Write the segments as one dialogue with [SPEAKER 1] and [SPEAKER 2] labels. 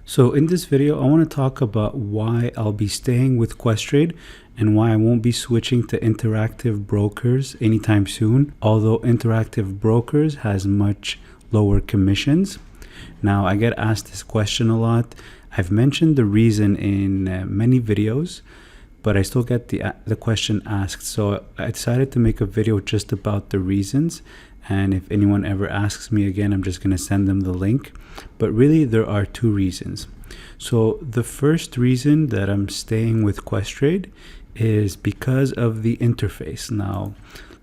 [SPEAKER 1] So in this video, I want to talk about why I'll be staying with Questrade and why I won't be switching to Interactive Brokers anytime soon, although Interactive Brokers has much lower commissions. Now, I get asked this question a lot. I've mentioned the reason in many videos, but I still get the question asked. So I decided to make a video just about the reasons. And if anyone ever asks me again, I'm just going to send them the link. But really, there are two reasons. So the first reason that I'm staying with Questrade is because of the interface. Now,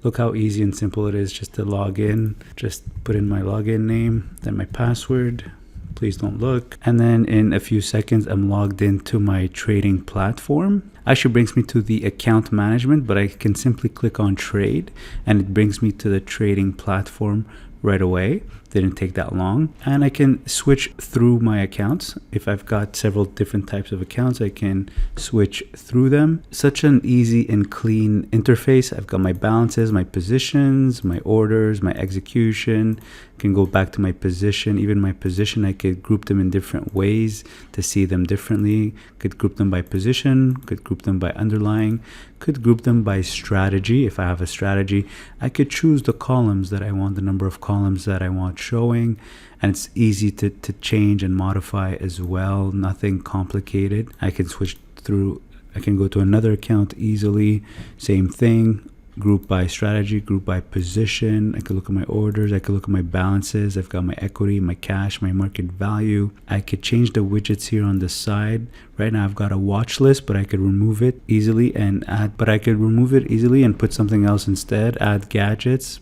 [SPEAKER 1] look how easy and simple it is just to log in. Just put in my login name, then my password. Please don't look. And then in a few seconds, I'm logged into my trading platform. Actually brings me to the account management, but I can simply click on trade and it brings me to the trading platform right away. Didn't take that long. And I can switch through my accounts. If I've got several different types of accounts, I can switch through them. Such an easy and clean interface. I've got my balances, my positions, my orders, my execution. I can go back to my position. Even my position, I could group them in different ways to see them differently. Could group them by position, could group them by underlying, could group them by strategy. If I have a strategy, I could choose the columns that I want, the number of columns that I want showing, and it's easy to change and modify as well. Nothing complicated. I can switch through. I can go to another account easily. Same thing. Group by strategy, group by position. I could look at my orders. I could look at my balances. I've got my equity, my cash, my market value. I could change the widgets here on the side. Right now I've got a watch list, but I could remove it easily and add. But I could remove it easily and put something else instead. Add gadgets.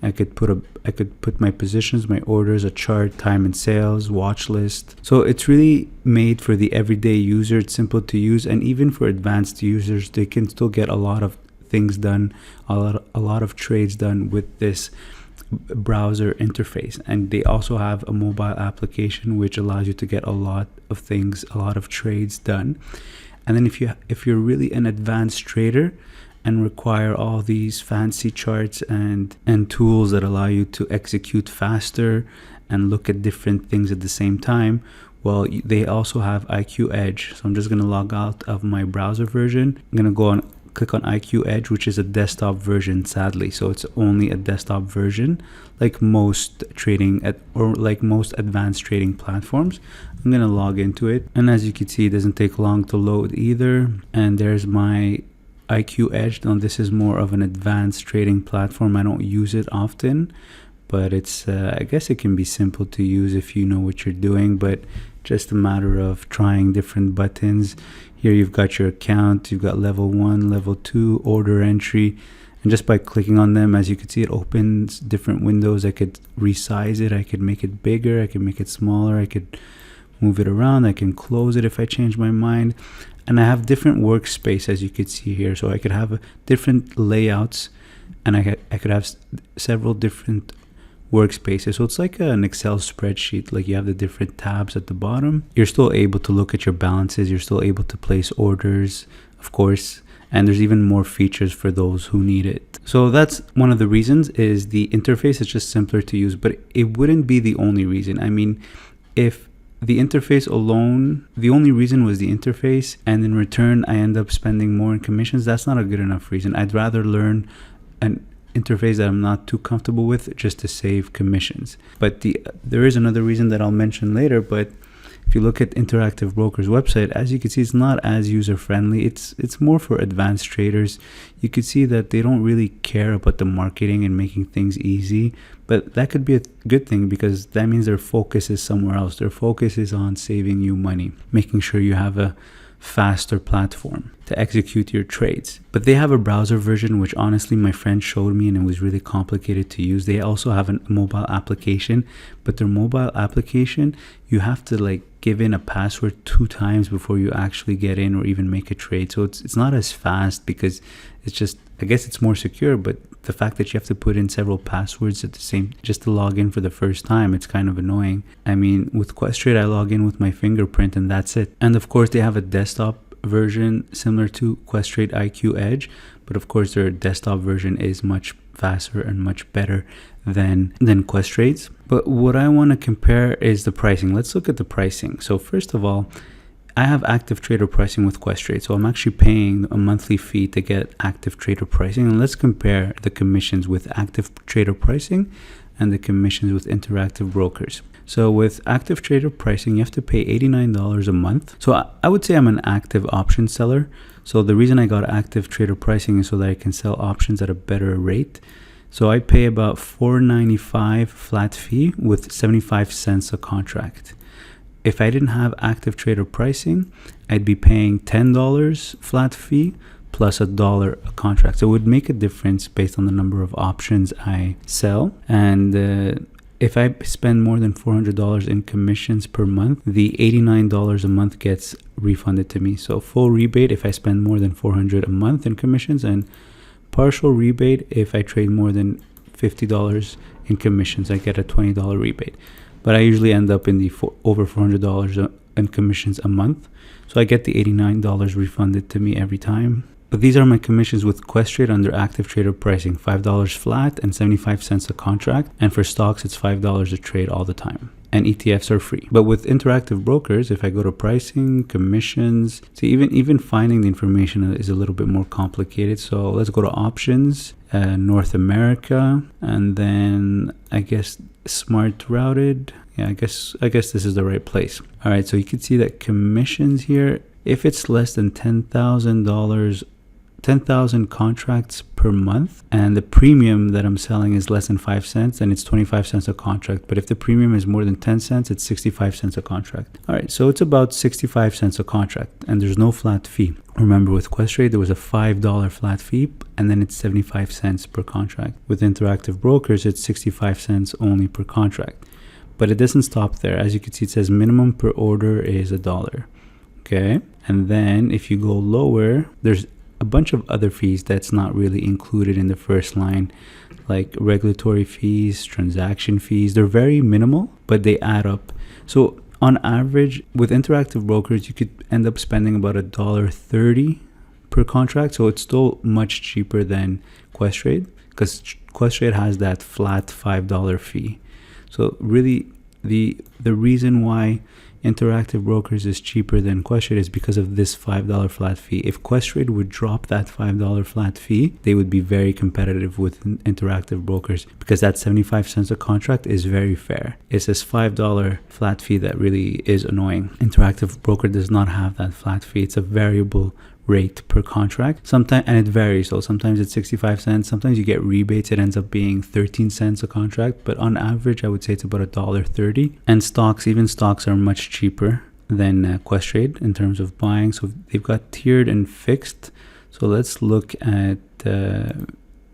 [SPEAKER 1] I could put my positions, my orders, a chart, time and sales, watch list. So it's really made for the everyday user. It's simple to use, and even for advanced users, they can still get a lot of things done, a lot of trades done with this browser interface. And they also have a mobile application which allows you to get a lot of things, a lot of trades done. And then if you're really an advanced trader and require all these fancy charts and tools that allow you to execute faster and look at different things at the same time, well, they also have IQ Edge. So I'm just going to log out of my browser version. I'm going to go on, click on IQ Edge, which is a desktop version, sadly. So it's only a desktop version, like most like most advanced trading platforms. I'm going to log into it. And as you can see, it doesn't take long to load either. And there's my IQ Edge. Now this is more of an advanced trading platform. I don't use it often, but it's I guess it can be simple to use if you know what you're doing, but just a matter of trying different buttons. Here you've got your account, you've got level 1, level 2, order entry, and just by clicking on them, as you can see, it opens different windows. I could resize it, I could make it bigger, I could make it smaller, I could move it around, I can close it if I change my mind. And I have different workspace, as you could see here. So I could have different layouts, and I could have several different workspaces. So it's like an Excel spreadsheet. Like you have the different tabs at the bottom. You're still able to look at your balances. You're still able to place orders, of course. And there's even more features for those who need it. So that's one of the reasons, is the interface is just simpler to use. But it wouldn't be the only reason. I mean, if the interface alone, the only reason was the interface, and in return I end up spending more in commissions, that's not a good enough reason. I'd rather learn an interface that I'm not too comfortable with just to save commissions. But there is another reason that I'll mention later. But if you look at Interactive Brokers website, as you can see, it's not as user friendly. It's more for advanced traders. You could see that they don't really care about the marketing and making things easy, but that could be a good thing, because that means their focus is somewhere else. Their focus is on saving you money, making sure you have a faster platform to execute your trades. But they have a browser version, which honestly my friend showed me, and it was really complicated to use. They also have a mobile application, but their mobile application, you have to like give in a password 2 times before you actually get in or even make a trade. So it's not as fast, because it's just, I guess it's more secure, but the fact that you have to put in several passwords at the same, just to log in for the first time, it's kind of annoying. I mean, with Questrade, I log in with my fingerprint and that's it. And of course they have a desktop version similar to Questrade IQ Edge, but of course their desktop version is much faster and much better than Questrade's. But what I want to compare is the pricing. Let's look at the pricing. So first of all, I have active trader pricing with Questrade. So I'm actually paying a monthly fee to get active trader pricing. And let's compare the commissions with active trader pricing and the commissions with interactive brokers. So with active trader pricing, you have to pay $89 a month. So I would say I'm an active option seller. So the reason I got active trader pricing is so that I can sell options at a better rate. So I pay about $4.95 flat fee with 75 cents a contract. If I didn't have active trader pricing, I'd be paying $10 flat fee plus $1 a contract. So it would make a difference based on the number of options I sell. And if I spend more than $400 in commissions per month, the $89 a month gets refunded to me. So full rebate if I spend more than $400 a month in commissions, and partial rebate if I trade more than $50 in commissions. I get a $20 rebate. But I usually end up in the over $400 in commissions a month. So I get the $89 refunded to me every time. But these are my commissions with Questrade under active trader pricing, $5 flat and 75 cents a contract. And for stocks, it's $5 a trade all the time. And ETFs are free. But with interactive brokers, if I go to pricing, commissions, see, even finding the information is a little bit more complicated. So let's go to options, North America, and then I guess smart routed. Yeah, I guess this is the right place. All right, so you can see that commissions here, if it's less than $10,000, 10,000 contracts per month, and the premium that I'm selling is less than 5 cents, then it's 25 cents a contract. But if the premium is more than 10 cents, it's 65 cents a contract. All right, so it's about 65 cents a contract, and there's no flat fee. Remember, with Questrade, there was a $5 flat fee, and then it's 75 cents per contract. With interactive brokers, it's 65 cents only per contract. But it doesn't stop there. As you can see, it says minimum per order is $1. Okay, and then if you go lower, there's a bunch of other fees that's not really included in the first line, like regulatory fees, transaction fees. They're very minimal, but they add up. So on average, with interactive brokers, you could end up spending about $1.30 per contract. So it's still much cheaper than Questrade, because Questrade has that flat $5 fee. So really, the reason why interactive brokers is cheaper than Questrade is because of this $5 flat fee. If Questrade would drop that $5 flat fee, they would be very competitive with interactive brokers, because that 75 cents a contract is very fair. It's this $5 flat fee that really is annoying. Interactive broker does not have that flat fee. It's a variable rate per contract. Sometimes, and it varies. So sometimes it's 65 cents. Sometimes you get rebates. It ends up being 13 cents a contract. But on average, I would say it's about $1.30. And even stocks are much cheaper than Questrade in terms of buying. So they've got tiered and fixed. So let's look at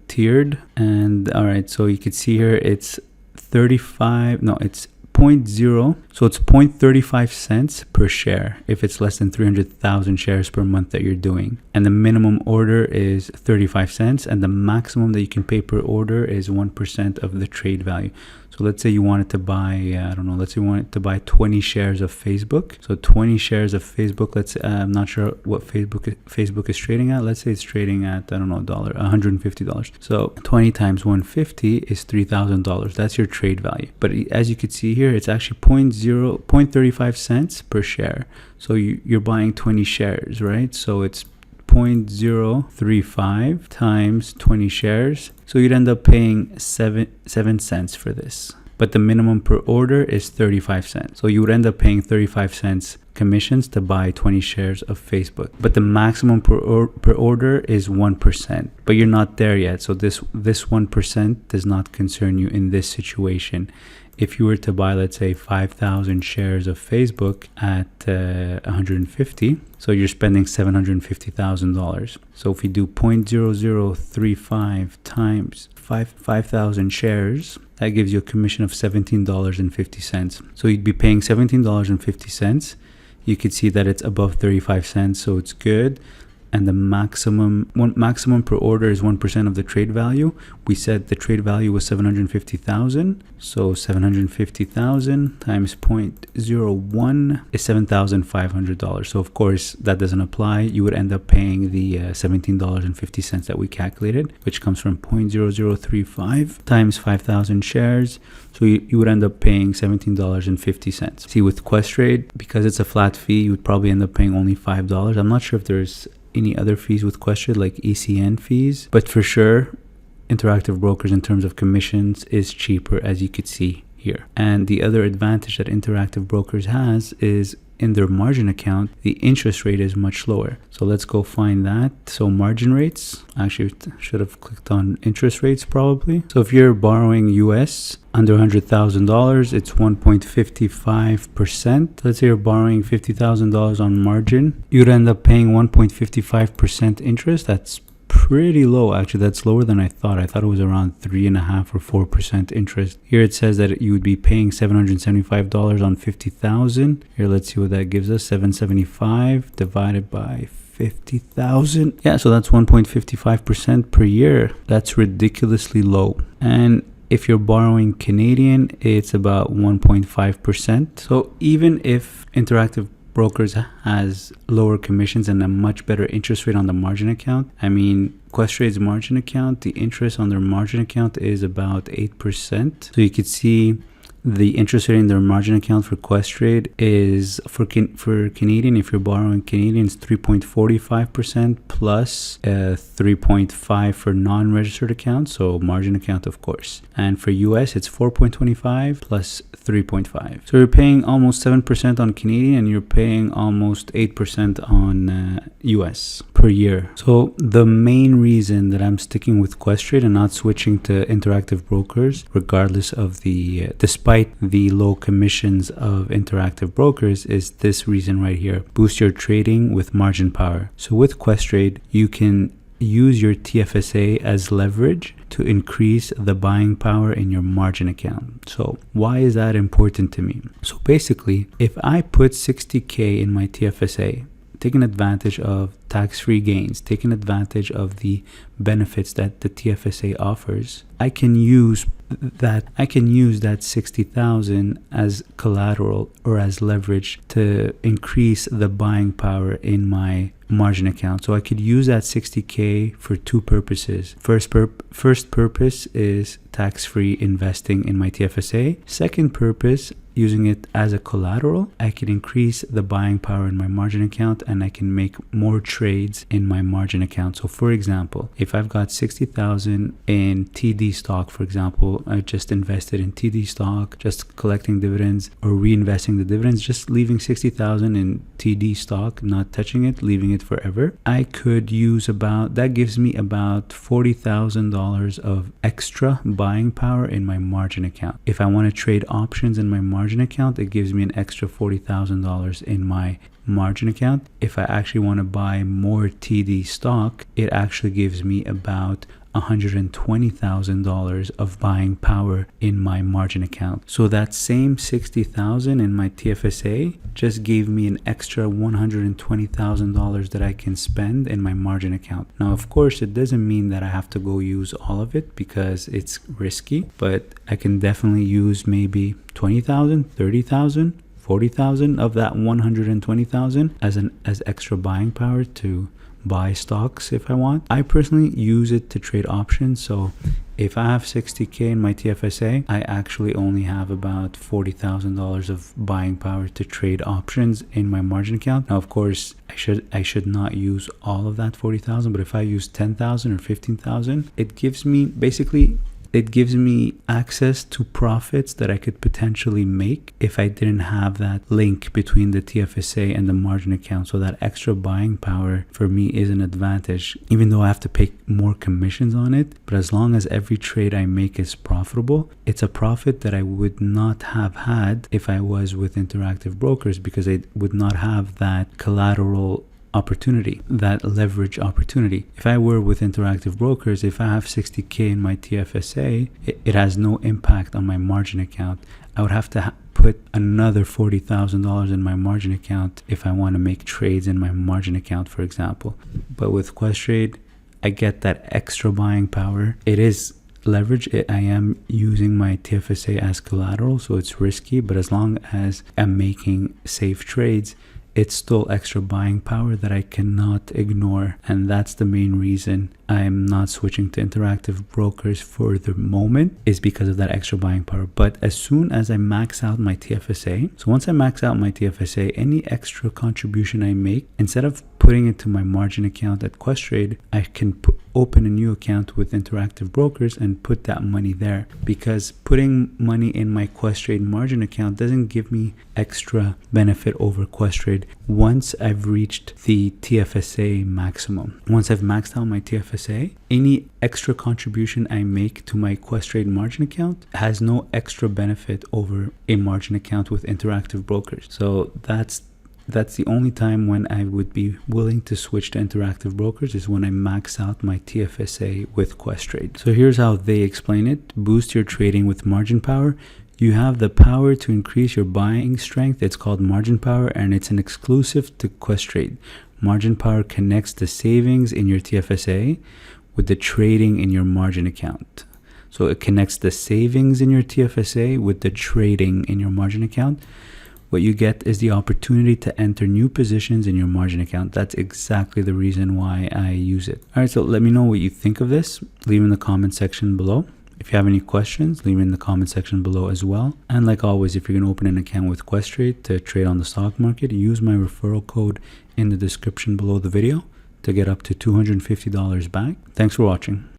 [SPEAKER 1] tiered. And all right, so you can see here it's 0.0, so it's 0.35 cents per share if it's less than 300,000 shares per month that you're doing. And the minimum order is 35 cents, and the maximum that you can pay per order is 1% of the trade value. So let's say you wanted to buy, let's say you wanted to buy 20 shares of Facebook. So 20 shares of Facebook, I'm not sure what Facebook is trading at. Let's say it's trading at, $150. So 20 times 150 is $3,000. That's your trade value. But as you can see here, it's actually 0.35 cents per share. So you're buying 20 shares, right? So it's 0.035 times 20 shares. So you'd end up paying 7 cents for this. But the minimum per order is 35 cents. So you would end up paying 35 cents commissions to buy 20 shares of Facebook. But the maximum per order is 1%. But you're not there yet. So this 1% does not concern you in this situation. If you were to buy, let's say, 5,000 shares of Facebook at 150, so you're spending $750,000. So if we do 0.0035 times 5,000 shares, that gives you a commission of $17.50. So you'd be paying $17.50. You could see that it's above 35 cents, so it's good. and the maximum per order is 1% of the trade value. We said the trade value was 750,000. So 750,000 times 0.01 is $7,500. So of course that doesn't apply. You would end up paying the $17.50 that we calculated, which comes from 0.0035 times 5,000 shares. So you would end up paying $17.50. See, with Questrade, because it's a flat fee, you would probably end up paying only $5. I'm not sure if there's any other fees with Questrade, like ECN fees, but for sure, Interactive Brokers in terms of commissions is cheaper, as you could see here. And the other advantage that Interactive Brokers has is in their margin account, the interest rate is much lower. So let's go find that. So margin rates, actually should have clicked on interest rates probably. So if you're borrowing US under $100,000, it's 1.55%. Let's say you're borrowing $50,000 on margin. You'd end up paying 1.55% interest. That's pretty low. Actually, that's lower than I thought. I thought it was around 3.5 or 4% interest. Here it says that you would be paying $775 on 50,000. Here, let's see what that gives us. 775 divided by 50,000. Yeah, so that's 1.55% per year. That's ridiculously low. And if you're borrowing Canadian, it's about 1.5%. So even if Interactive Brokers has lower commissions and a much better interest rate on the margin account. I mean, Questrade's margin account, the interest on their margin account is about 8%. So you could see the interest rate in their margin account for Questrade is for Canadian, if you're borrowing Canadian, it's 3.45% plus 3.5 for non-registered accounts, so margin account of course. And for US, it's 4.25 plus 3.5. So you're paying almost 7% on Canadian and you're paying almost 8% on US per year. So the main reason that I'm sticking with Questrade and not switching to Interactive Brokers, regardless of despite the low commissions of Interactive Brokers, is this reason right here: boost your trading with margin power. So with Questrade, you can use your TFSA as leverage to increase the buying power in your margin account. So why is that important to me? So basically, if I put 60K in my TFSA, taking advantage of tax-free gains, taking advantage of the benefits that the TFSA offers, I can use that 60,000 as collateral or as leverage to increase the buying power in my margin account. So I could use that 60K for two purposes. First purpose is tax-free investing in my TFSA. Second purpose, using it as a collateral, I can increase the buying power in my margin account and I can make more trades in my margin account. So for example, if I've got 60,000 in TD stock, for example, I just invested in TD stock, just collecting dividends or reinvesting the dividends, just leaving 60,000 in TD stock, not touching it, leaving it forever, I could use that gives me about $40,000 of extra buying power in my margin account. If I want to trade options in my margin account, it gives me an extra $40,000 in my margin account. If I actually want to buy more TD stock, it actually gives me about $120,000 of buying power in my margin account. So that same 60,000 in my TFSA just gave me an extra $120,000 that I can spend in my margin account. Now, of course, it doesn't mean that I have to go use all of it because it's risky, but I can definitely use maybe 20,000, 30,000, 40,000 of that 120,000 as extra buying power to buy stocks if I want. I personally use it to trade options. So if I have 60K in my TFSA, I actually only have about $40,000 of buying power to trade options in my margin account. Now, of course, I should not use all of that 40,000, but if I use 10,000 or 15,000, it gives me access to profits that I could potentially make if I didn't have that link between the TFSA and the margin account. So that extra buying power for me is an advantage, even though I have to pay more commissions on it. But as long as every trade I make is profitable, it's a profit that I would not have had if I was with Interactive Brokers, because I would not have that collateral opportunity, that leverage opportunity. If I were with Interactive Brokers, if I have 60K in my TFSA, it has no impact on my margin account. I would have to put another $40,000 in my margin account if I want to make trades in my margin account, for example. But with Questrade, I get that extra buying power. It is leverage. I am using my TFSA as collateral, so it's risky, but as long as I'm making safe trades, it's still extra buying power that I cannot ignore. And that's the main reason I'm not switching to Interactive Brokers for the moment, is because of that extra buying power. But as soon as I max out my TFSA, so once I max out my TFSA, any extra contribution I make, instead of putting it to my margin account at Questrade, I can open a new account with Interactive Brokers and put that money there, because putting money in my Questrade margin account doesn't give me extra benefit over Questrade once I've reached the TFSA maximum. Once I've maxed out my TFSA, any extra contribution I make to my Questrade margin account has no extra benefit over a margin account with Interactive Brokers. So that's the only time when I would be willing to switch to Interactive Brokers, is when I max out my TFSA with Questrade. So here's how they explain it. Boost your trading with margin power. You have the power to increase your buying strength. It's called margin power, and it's an exclusive to Questrade. Margin power connects the savings in your TFSA with the trading in your margin account. So it connects the savings in your TFSA with the trading in your margin account. What you get is the opportunity to enter new positions in your margin account. That's exactly the reason why I use it. All right, so let me know what you think of this. Leave in the comment section below. If you have any questions, leave it in the comment section below as well. And like always, if you're going to open an account with Questrade to trade on the stock market, use my referral code in the description below the video to get up to $250 back. Thanks for watching.